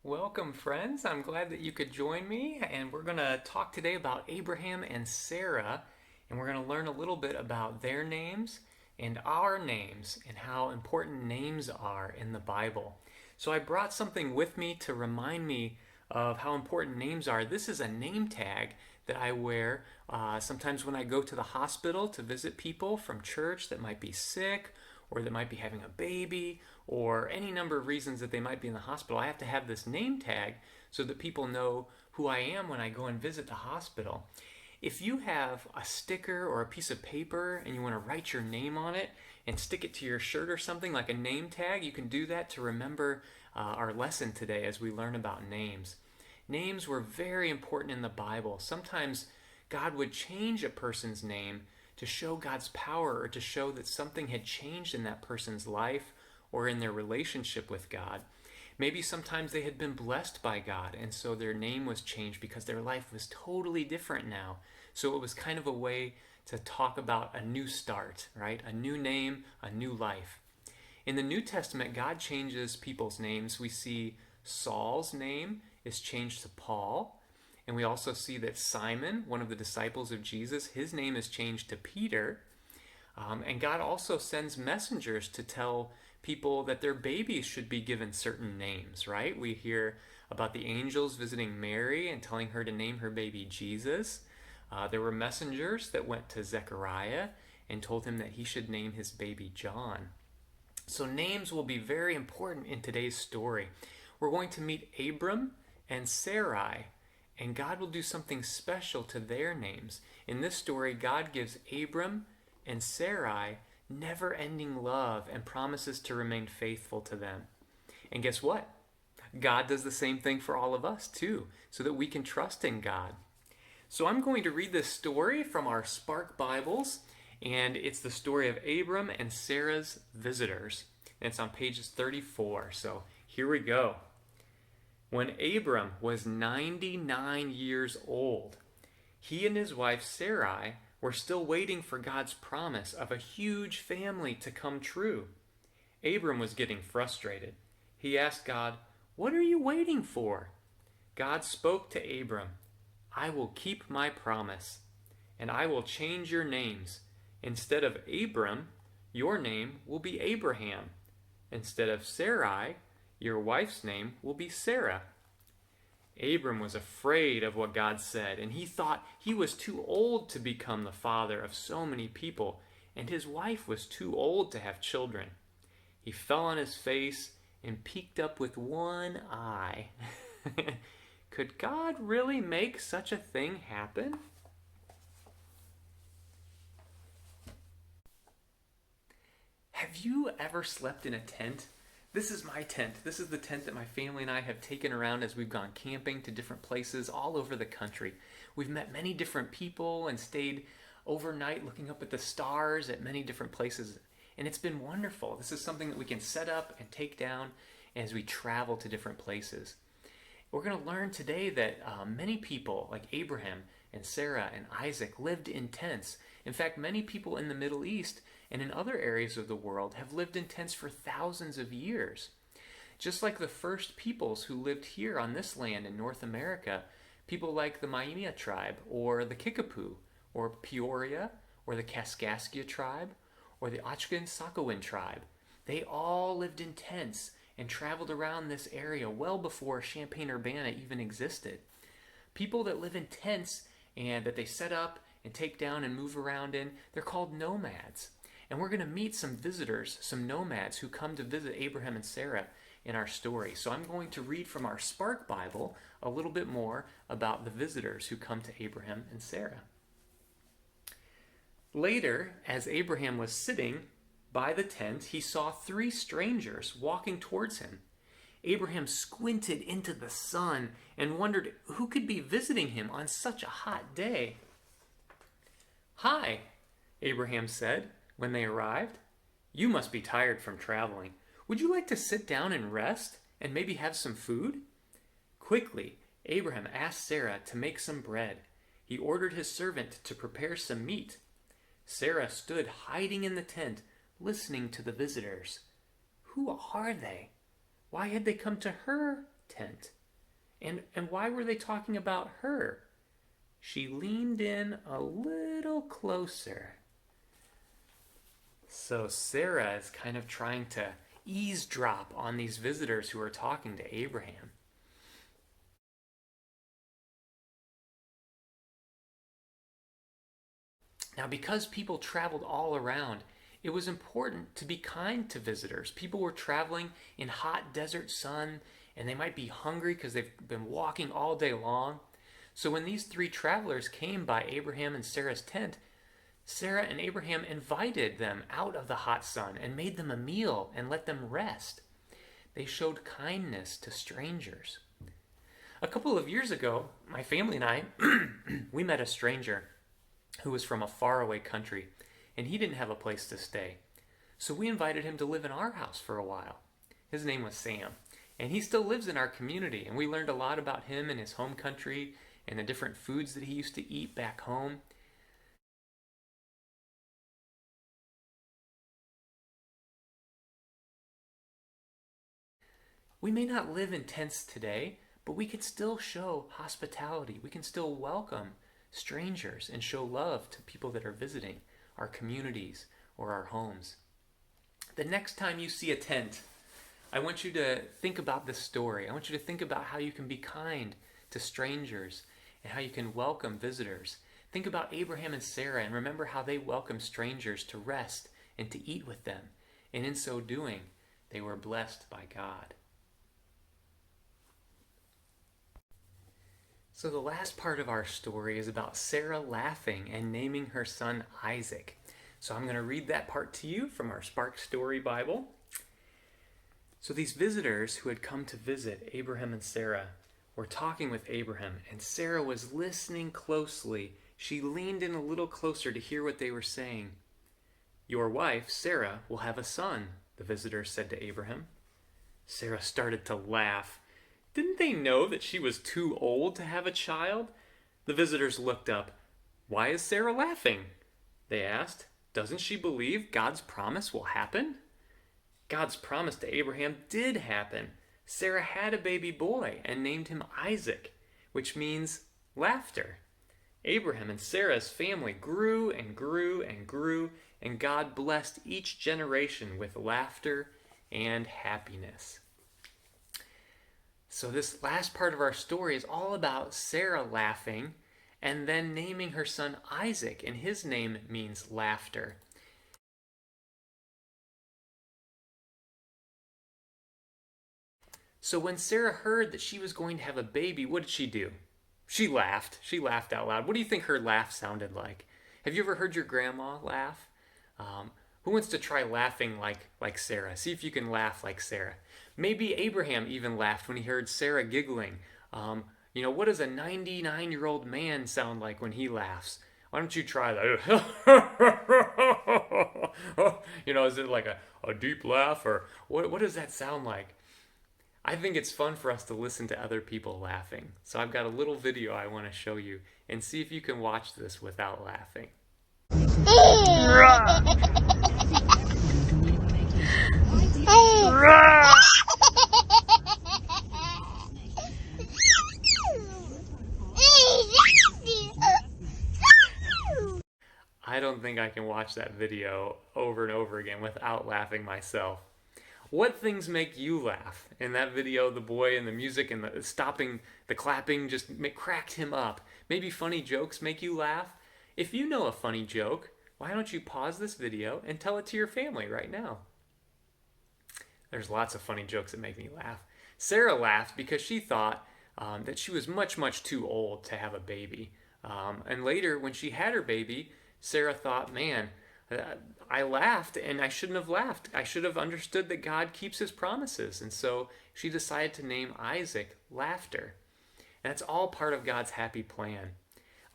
Welcome, friends. I'm glad that you could join me, and we're going to talk today about Abraham and Sarah, and we're going to learn a little bit about their names and our names and how important names are in the Bible. So I brought something with me to remind me of how important names are. This is a name tag that I wear sometimes when I go to the hospital to visit people from church that might be sick or that might be having a baby, or any number of reasons that they might be in the hospital. I have to have this name tag so that people know who I am when I go and visit the hospital. If you have a sticker or a piece of paper and you want to write your name on it and stick it to your shirt or something like a name tag, you can do that to remember our lesson today as we learn about names. Names were very important in the Bible. Sometimes God would change a person's name to show God's power or to show that something had changed in that person's life or in their relationship with God. Maybe sometimes they had been blessed by God, and so their name was changed because their life was totally different now. So it was kind of a way to talk about a new start, right? A new name, a new life. In the New Testament, God changes people's names. We see Saul's name is changed to Paul. And we also see that Simon, one of the disciples of Jesus, his name is changed to Peter. And God also sends messengers to tell people that their babies should be given certain names, right? We hear about the angels visiting Mary and telling her to name her baby Jesus. There were messengers that went to Zechariah and told him that he should name his baby John. So names will be very important in today's story. We're going to meet Abram and Sarai, and God will do something special to their names. In this story, God gives Abram and Sarai never-ending love and promises to remain faithful to them. And guess what? God does the same thing for all of us too, so that we can trust in God. So I'm going to read this story from our Spark Bibles, and it's the story of Abram and Sarah's visitors. And it's on pages 34, so here we go. When Abram was 99 years old, he and his wife Sarai were still waiting for God's promise of a huge family to come true. Abram was getting frustrated. He asked God, "What are you waiting for?" God spoke to Abram, "I will keep my promise, and I will change your names. Instead of Abram, your name will be Abraham. Instead of Sarai, your wife's name will be Sarah." Abram was afraid of what God said, and he thought he was too old to become the father of so many people, and his wife was too old to have children. He fell on his face and peeked up with one eye. Could God really make such a thing happen? Have you ever slept in a tent? This is my tent. This is the tent that my family and I have taken around as we've gone camping to different places all over the country. We've met many different people and stayed overnight looking up at the stars at many different places. And it's been wonderful. This is something that we can set up and take down as we travel to different places. We're going to learn today that many people, like Abraham and Sarah and Isaac, lived in tents. In fact, many people in the Middle East and in other areas of the world have lived in tents for thousands of years. Just like the first peoples who lived here on this land in North America, people like the Maimea tribe, or the Kickapoo, or Peoria, or the Kaskaskia tribe, or the Ochagin-Sakowin tribe. They all lived in tents and traveled around this area well before Champaign-Urbana even existed. People that live in tents and that they set up and take down and move around in, they're called nomads. And we're going to meet some visitors, some nomads who come to visit Abraham and Sarah in our story. So I'm going to read from our Spark Bible a little bit more about the visitors who come to Abraham and Sarah. Later, as Abraham was sitting by the tent, he saw 3 strangers walking towards him. Abraham squinted into the sun and wondered who could be visiting him on such a hot day. "Hi," Abraham said when they arrived. "You must be tired from traveling. Would you like to sit down and rest and maybe have some food?" Quickly, Abraham asked Sarah to make some bread. He ordered his servant to prepare some meat. Sarah stood hiding in the tent, listening to the visitors. Who are they? Why had they come to her tent? And why were they talking about her? She leaned in a little closer. So Sarah is kind of trying to eavesdrop on these visitors who are talking to Abraham. Now, because people traveled all around, it was important to be kind to visitors. People were traveling in hot desert sun, and they might be hungry because they've been walking all day long. So when these three travelers came by Abraham and Sarah's tent, Sarah and Abraham invited them out of the hot sun and made them a meal and let them rest. They showed kindness to strangers. A couple of years ago, my family and I, we met a stranger who was from a faraway country, and he didn't have a place to stay. So we invited him to live in our house for a while. His name was Sam, and he still lives in our community, and we learned a lot about him and his home country and the different foods that he used to eat back home. We may not live in tents today, but we can still show hospitality. We can still welcome strangers and show love to people that are visiting our communities or our homes. The next time you see a tent, I want you to think about this story. I want you to think about how you can be kind to strangers and how you can welcome visitors. Think about Abraham and Sarah and remember how they welcomed strangers to rest and to eat with them. And in so doing, they were blessed by God. So the last part of our story is about Sarah laughing and naming her son Isaac. So I'm going to read that part to you from our Spark Story Bible. So these visitors who had come to visit Abraham and Sarah were talking with Abraham, and Sarah was listening closely. She leaned in a little closer to hear what they were saying. "Your wife, Sarah, will have a son," the visitors said to Abraham. Sarah started to laugh. Didn't they know that she was too old to have a child? The visitors looked up. "Why is Sarah laughing?" they asked. "Doesn't she believe God's promise will happen?" God's promise to Abraham did happen. Sarah had a baby boy and named him Isaac, which means laughter. Abraham and Sarah's family grew and grew and grew, and God blessed each generation with laughter and happiness. So this last part of our story is all about Sarah laughing and then naming her son Isaac, and his name means laughter. So when Sarah heard that she was going to have a baby, what did she do? She laughed. She laughed out loud. What do you think her laugh sounded like? Have you ever heard your grandma laugh? Who wants to try laughing like Sarah? See if you can laugh like Sarah. Maybe Abraham even laughed when he heard Sarah giggling. What does a 99-year-old man sound like when he laughs? Why don't you try that? Is it like a deep laugh, or what does that sound like? I think it's fun for us to listen to other people laughing. So I've got a little video I want to show you, and see if you can watch this without laughing. I don't think I can watch that video over and over again without laughing myself. What things make you laugh? In that video, the boy and the music and the stopping, the clapping just cracked him up. Maybe funny jokes make you laugh. If you know a funny joke, why don't you pause this video and tell it to your family right now? There's lots of funny jokes that make me laugh. Sarah laughed because she thought that she was much, much too old to have a baby. And later, when she had her baby, Sarah thought, man, I laughed and I shouldn't have laughed. I should have understood that God keeps his promises. And so she decided to name Isaac Laughter. And that's all part of God's happy plan.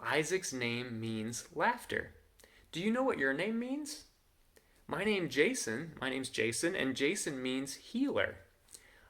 Isaac's name means laughter. Do you know what your name means? My name's Jason, and Jason means healer.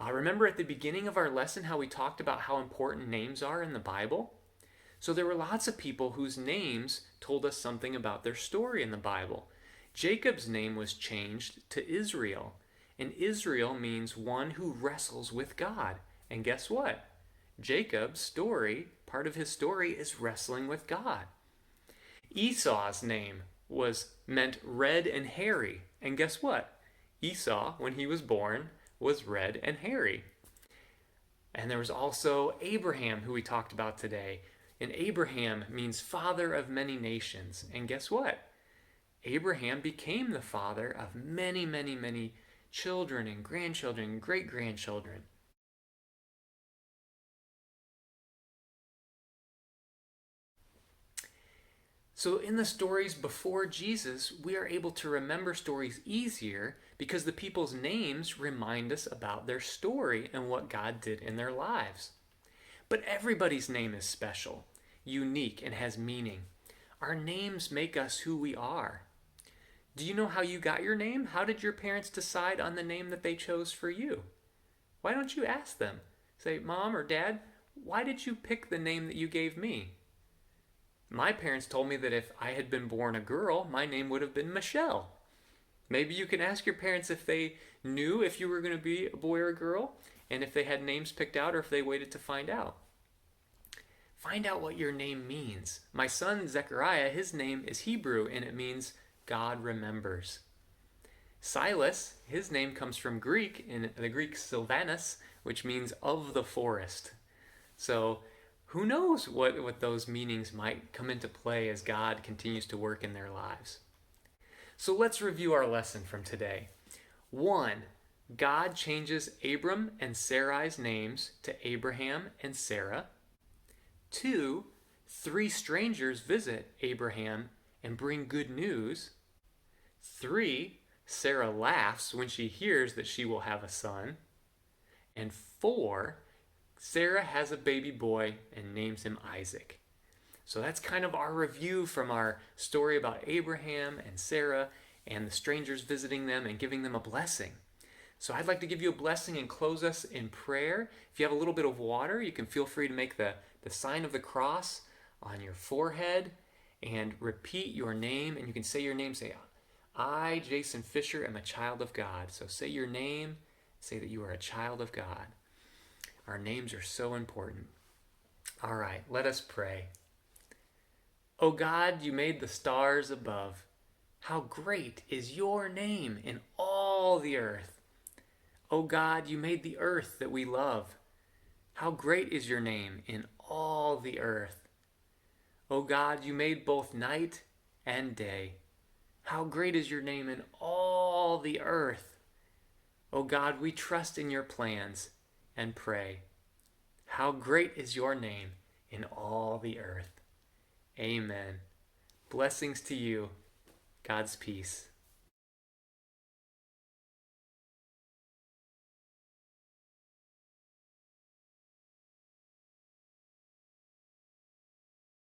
Remember at the beginning of our lesson how we talked about how important names are in the Bible? So there were lots of people whose names told us something about their story in the Bible. Jacob's name was changed to Israel, and Israel means one who wrestles with God. And guess what? Jacob's story, part of his story, is wrestling with God. Esau's name was meant red and hairy. And guess what? Esau, when he was born, was red and hairy. And there was also Abraham, who we talked about today. And Abraham means father of many nations. And guess what? Abraham became the father of many, many, many children and grandchildren and great-grandchildren. So in the stories before Jesus, we are able to remember stories easier because the people's names remind us about their story and what God did in their lives. But everybody's name is special, unique, and has meaning. Our names make us who we are. Do you know how you got your name? How did your parents decide on the name that they chose for you? Why don't you ask them? Say, Mom or Dad, why did you pick the name that you gave me? My parents told me that if I had been born a girl, my name would have been Michelle. Maybe you can ask your parents if they knew if you were going to be a boy or a girl, and if they had names picked out or if they waited to find out. Find out what your name means. My son Zechariah, his name is Hebrew, and it means God remembers. Silas, his name comes from Greek, in the Greek Sylvanus, which means of the forest. So who knows what those meanings might come into play as God continues to work in their lives. So let's review our lesson from today. 1. God changes Abram and Sarai's names to Abraham and Sarah. 2. 3 strangers visit Abraham and bring good news. 3. Sarah laughs when she hears that she will have a son. And 4. Sarah has a baby boy and names him Isaac. So that's kind of our review from our story about Abraham and Sarah and the strangers visiting them and giving them a blessing. So I'd like to give you a blessing and close us in prayer. If you have a little bit of water, you can feel free to make the sign of the cross on your forehead and repeat your name. And you can say your name, say, I, Jason Fisher, am a child of God. So say your name, say that you are a child of God. Our names are so important. All right, let us pray. O God, you made the stars above. How great is your name in all the earth. O God, you made the earth that we love. How great is your name in all the earth. O God, you made both night and day. How great is your name in all the earth. O God, we trust in your plans and pray. How great is your name in all the earth. Amen. Blessings to you. God's peace.